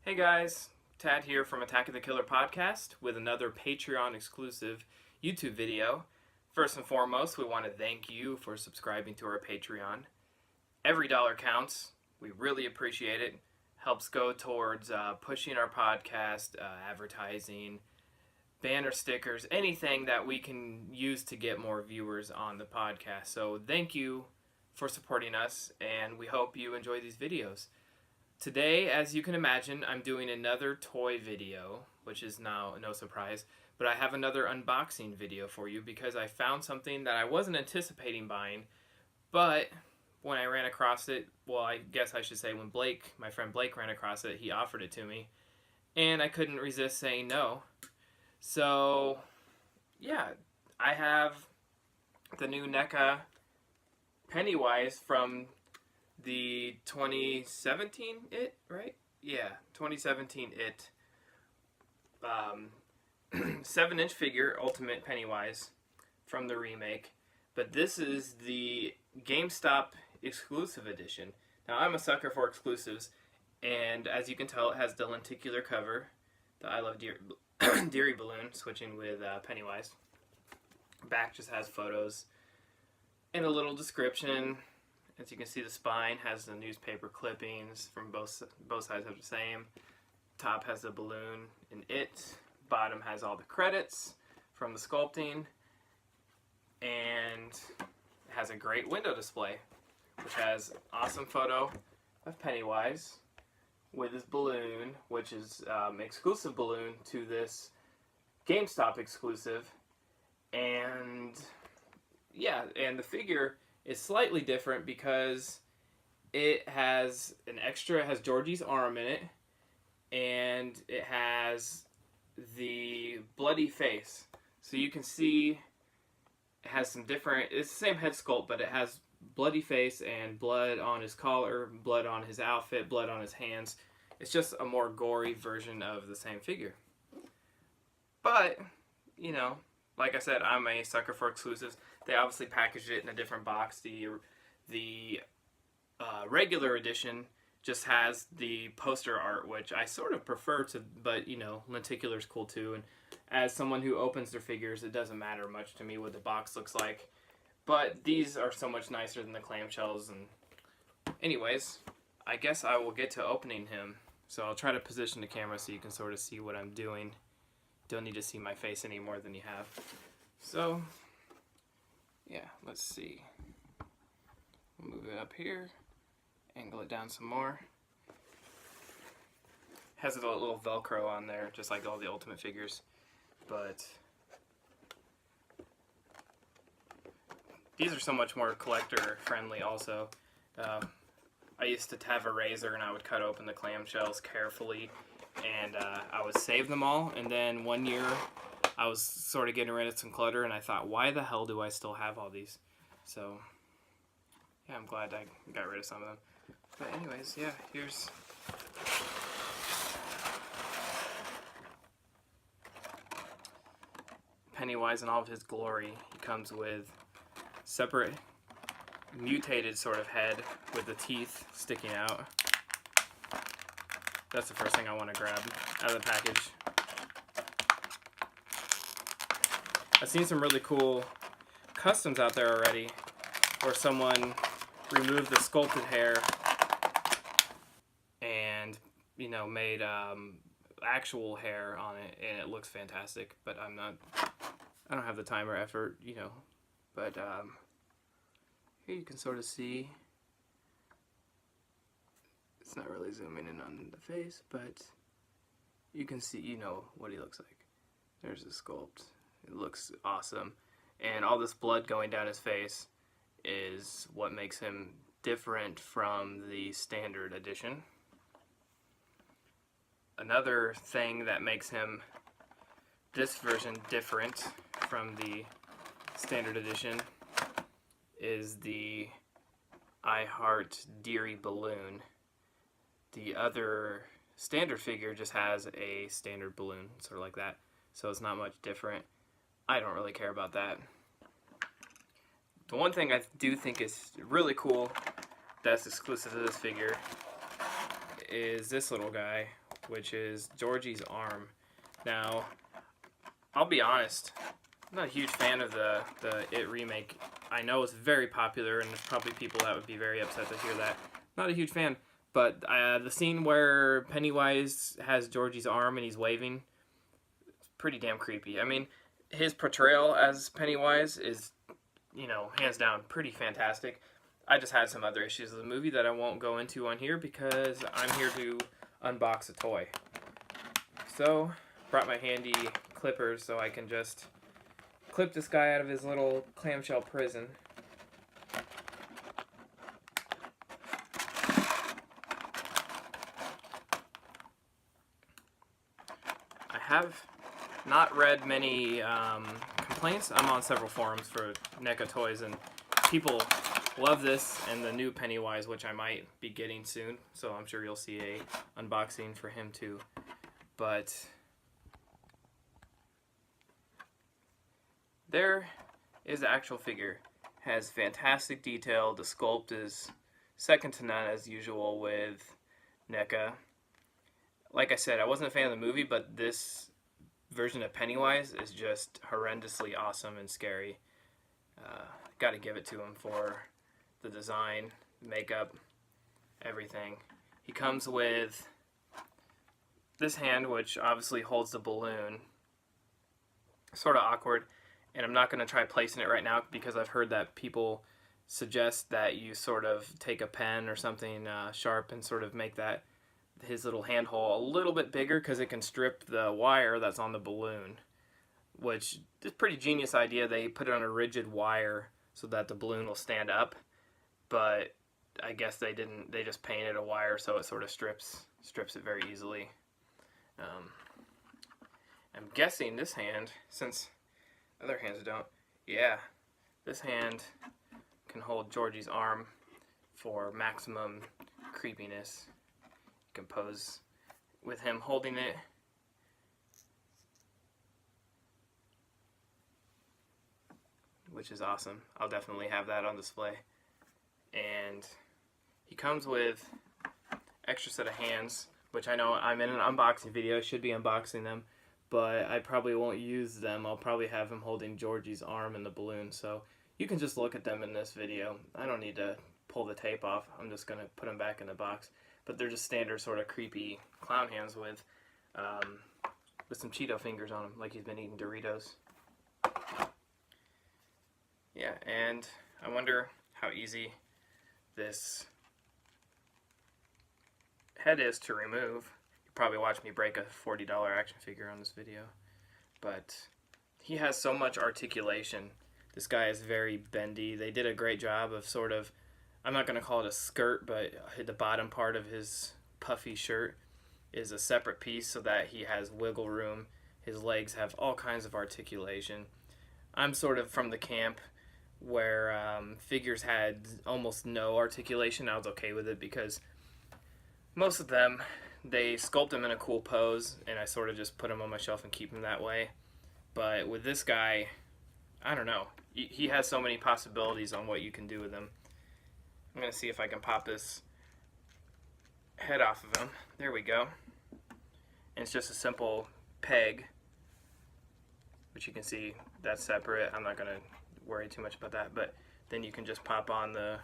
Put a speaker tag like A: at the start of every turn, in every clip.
A: Hey guys, Tad here from Attack of the Killer podcast with another Patreon exclusive YouTube video. First and foremost, we want to thank you for subscribing to our Patreon. Every dollar counts. We really appreciate it. Helps go towards pushing our podcast, advertising, banner stickers, anything that we can use to get more viewers on the podcast. So thank you for supporting us, and we hope you enjoy these videos. Today, as you can imagine, I'm doing another toy video, which is now no surprise, but I have another unboxing video for you because I found something that I wasn't anticipating buying, but when I ran across it, well, I guess I should say when my friend Blake ran across it, he offered it to me, and I couldn't resist saying no. So, yeah, I have the new NECA Pennywise from the 2017 It, right? Yeah, 2017 It. 7-inch figure, Ultimate Pennywise from the remake. But this is the GameStop exclusive edition. Now, I'm a sucker for exclusives, and as you can tell, it has the lenticular cover, the I Love Deary balloon, switching with Pennywise. Back just has photos and a little description. As you can see, the spine has the newspaper clippings from both sides have the same. Top has the balloon in it. Bottom has all the credits from the sculpting. And it has a great window display, which has an awesome photo of Pennywise with his balloon, which is exclusive balloon to this GameStop exclusive. And yeah, and the figure is slightly different because it has has Georgie's arm in it, and it has the bloody face. So you can see it has some different, it's the same head sculpt, but it has bloody face and blood on his collar, blood on his outfit, blood on his hands. It's just a more gory version of the same figure. But, you know, like I said, I'm a sucker for exclusives. They obviously packaged it in a different box. The regular edition just has the poster art, which I sort of prefer to, but you know, lenticular's cool too. And as someone who opens their figures, it doesn't matter much to me what the box looks like. But these are so much nicer than the clamshells. And anyways, I guess I will get to opening him. So I'll try to position the camera so you can sort of see what I'm doing. Don't need to see my face any more than you have. So, yeah, let's see. Move it up here, angle it down some more. Has a little Velcro on there, just like all the Ultimate figures. But these are so much more collector friendly also. I used to have a razor and I would cut open the clamshells carefully, and I would save them all, and then one year I was sort of getting rid of some clutter, and I thought, why the hell do I still have all these? So, yeah, I'm glad I got rid of some of them. But anyways, yeah, here's Pennywise in all of his glory. He comes with separate, mutated sort of head with the teeth sticking out. That's the first thing I want to grab out of the package. I've seen some really cool customs out there already where someone removed the sculpted hair and, you know, made actual hair on it, and it looks fantastic. But I don't have the time or effort, you know. But here you can sort of see. It's not really zooming in on the face, but you can see, you know, what he looks like. There's the sculpt. It looks awesome. And all this blood going down his face is what makes him different from the standard edition. Another thing that makes him, this version, different from the standard edition is the I Heart Deary balloon. The other standard figure just has a standard balloon, sort of like that, so it's not much different. I don't really care about that. The one thing I do think is really cool that's exclusive to this figure is this little guy, which is Georgie's arm. Now, I'll be honest, I'm not a huge fan of the It remake. I know it's very popular, and there's probably people that would be very upset to hear that. Not a huge fan, but the scene where Pennywise has Georgie's arm and he's waving, it's pretty damn creepy. I mean, his portrayal as Pennywise is, you know, hands down, pretty fantastic. I just had some other issues with the movie that I won't go into on here because I'm here to unbox a toy. So, brought my handy clippers so I can just clip this guy out of his little clamshell prison. I have not read many complaints. I'm on several forums for NECA toys, and people love this and the new Pennywise, which I might be getting soon. So I'm sure you'll see a unboxing for him too. But there is the actual figure. Has fantastic detail. The sculpt is second to none as usual with NECA. Like I said, I wasn't a fan of the movie, but this version of Pennywise is just horrendously awesome and scary. Got to give it to him for the design, makeup, everything. He comes with this hand, which obviously holds the balloon. Sort of awkward, and I'm not going to try placing it right now because I've heard that people suggest that you sort of take a pen or something sharp and sort of make that his little handhole a little bit bigger because it can strip the wire that's on the balloon, which is a pretty genius idea. They put it on a rigid wire so that the balloon will stand up, but I guess they didn't. They just painted a wire so it sort of strips it very easily. I'm guessing this hand, since other hands don't, yeah, this hand can hold Georgie's arm for maximum creepiness. You can pose with him holding it. Which is awesome. I'll definitely have that on display. And he comes with extra set of hands, which I know I'm in an unboxing video, should be unboxing them, but I probably won't use them. I'll probably have him holding Georgie's arm and the balloon, so you can just look at them in this video. I don't need to pull the tape off. I'm just going to put them back in the box. But they're just standard sort of creepy clown hands with some Cheeto fingers on them, like he's been eating Doritos. Yeah, and I wonder how easy this head is to remove. You probably watched me break a $40 action figure on this video, but he has so much articulation. This guy is very bendy. They did a great job of sort of, I'm not going to call it a skirt, but the bottom part of his puffy shirt is a separate piece so that he has wiggle room. His legs have all kinds of articulation. I'm sort of from the camp where figures had almost no articulation. I was okay with it because most of them, they sculpt them in a cool pose, and I sort of just put them on my shelf and keep them that way. But with this guy, I don't know. He has so many possibilities on what you can do with him. I'm going to see if I can pop this head off of him. There we go. And it's just a simple peg, which you can see that's separate. I'm not going to worry too much about that, but then you can just pop on the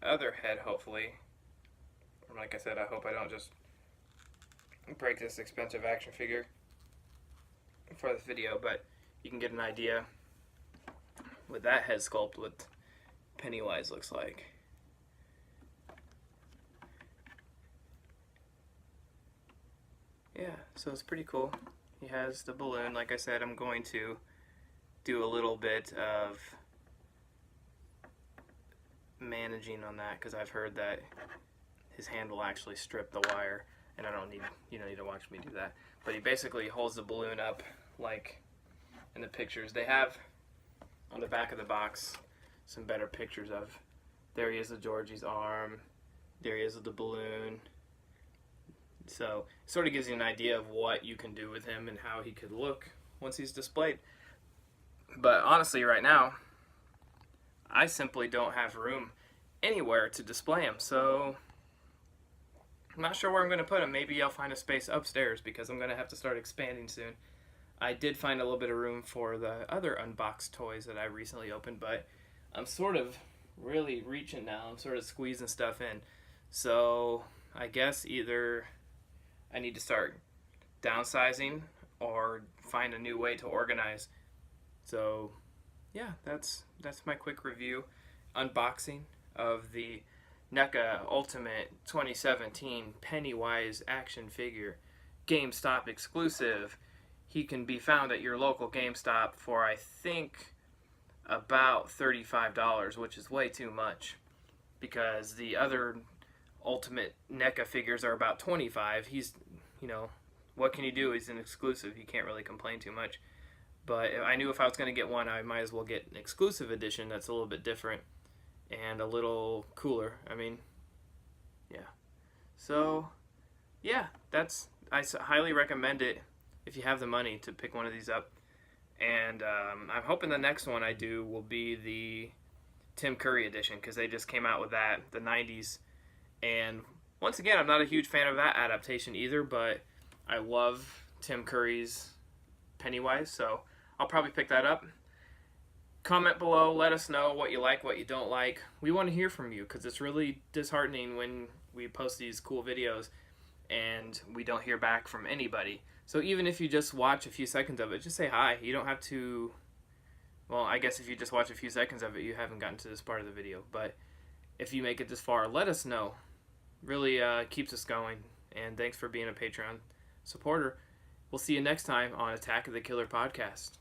A: other head, hopefully. And like I said, I hope I don't just break this expensive action figure for this video, but you can get an idea with that head sculpt what Pennywise looks like. Yeah, so it's pretty cool. He has the balloon. Like I said, I'm going to do a little bit of managing on that because I've heard that his hand will actually strip the wire, and I don't need, you don't need to watch me do that. But he basically holds the balloon up like in the pictures. They have on the back of the box some better pictures of, there he is with Georgie's arm, there he is with the balloon. So it sort of gives you an idea of what you can do with him and how he could look once he's displayed. But honestly, right now, I simply don't have room anywhere to display him. So I'm not sure where I'm going to put them. Maybe I'll find a space upstairs because I'm going to have to start expanding soon. I did find a little bit of room for the other unboxed toys that I recently opened, but I'm sort of really reaching now. I'm sort of squeezing stuff in. So I guess either I need to start downsizing or find a new way to organize. So yeah, that's my quick review, unboxing of the NECA Ultimate 2017 Pennywise action figure, GameStop exclusive. He can be found at your local GameStop for, I think, about $35, which is way too much because the other Ultimate NECA figures are about $25. He's, what can you do? He's an exclusive. You can't really complain too much. But I knew if I was going to get one, I might as well get an exclusive edition that's a little bit different and a little cooler. I mean, yeah. So, yeah, I highly recommend it if you have the money to pick one of these up. And I'm hoping the next one I do will be the Tim Curry edition because they just came out with that, the 90s. And once again, I'm not a huge fan of that adaptation either, but I love Tim Curry's Pennywise, so I'll probably pick that up. Comment below, let us know what you like, what you don't like. We want to hear from you because it's really disheartening when we post these cool videos and we don't hear back from anybody. So even if you just watch a few seconds of it, just say hi. You don't have to, well, I guess if you just watch a few seconds of it, you haven't gotten to this part of the video. But if you make it this far, let us know. Really keeps us going. And thanks for being a Patreon supporter. We'll see you next time on Attack of the Killer Podcast.